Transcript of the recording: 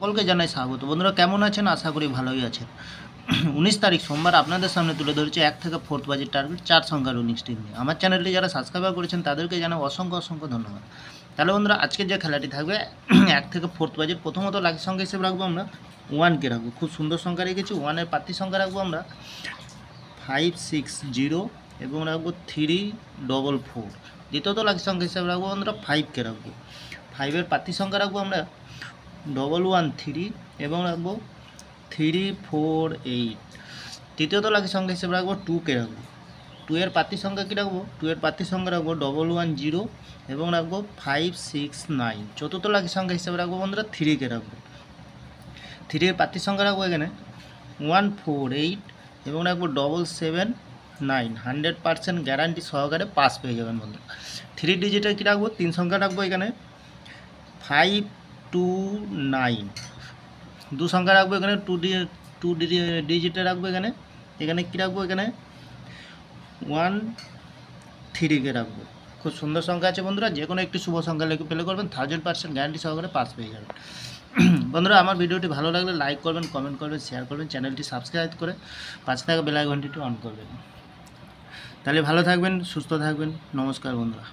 সকলকে জানাই স্বাগত। বন্ধুরা কেমন আছেন? আশা করি ভালোই আছেন। 19 তারিখ সোমবার আপনাদের সামনে তুলে ধরেছে 1 থেকে 4th বাজেট টার্গেট 4 সংখ্যার উইনিং স্ট্রিক নিয়ে। আমার চ্যানেলটি যারা সাবস্ক্রাইব করেছেন তাদেরকে জানাই অসংখ্য ধন্যবাদ। তাহলে বন্ধুরা আজকের যে খেলাটি থাকবে 1 থেকে 4th বাজেট, প্রথমত লাকি সংখ্যা হিসেবে রাখবো আমরা 1কে রাখবো। খুব সুন্দর সংখ্যা রেখেছি। 1-এর প্রার্থী সংখ্যা রাখবো আমরা 560 এবং রাখবো 344। দ্বিতীয়ত লাকি সংখ্যা হিসেবে রাখবো আমরা 5কে রাখবো। 5-এর প্রার্থী সংখ্যা রাখবো আমরা 113 এবং রাখবো 348। তৃতীয়ত লাকি সংখ্যা হিসেবে রাখবো 2কে রাখবো। 2-এর প্রার্থী সংখ্যা কী রাখবো? 2-এর প্রার্থী সংখ্যা রাখবো 110 এবং রাখবো 569। চতুর্থ লাকি সংখ্যা হিসেবে রাখবো বন্ধুরা 3কে রাখবো। 3-এর প্রার্থী সংখ্যা রাখবো এখানে 148 এবং রাখবো 779। 100% গ্যারান্টি সহকারে পাস পেয়ে যাবেন বন্ধুরা। 3 ডিজিটের কী রাখবো? 3 সংখ্যা রাখবো এখানে 529। 2 সংখ্যা রাখবো এখানে 2 ডিজিটে রাখবো এখানে কী রাখবো? এখানে 13কে রাখবো। খুব সুন্দর সংখ্যা আছে বন্ধুরা, যে কোনো একটি শুভ সংখ্যা লিখে প্লে করবেন, 1000% গ্যারান্টি সহকারে পাস পেয়ে যাবেন। বন্ধুরা আমার ভিডিওটি ভালো লাগলে লাইক করবেন, কমেন্ট করবেন, শেয়ার করবেন, চ্যানেলটি সাবস্ক্রাইব করে পাশে থাকা বেল আইকনটি অন করবেন। তাহলে ভালো থাকবেন, সুস্থ থাকবেন। নমস্কার বন্ধুরা।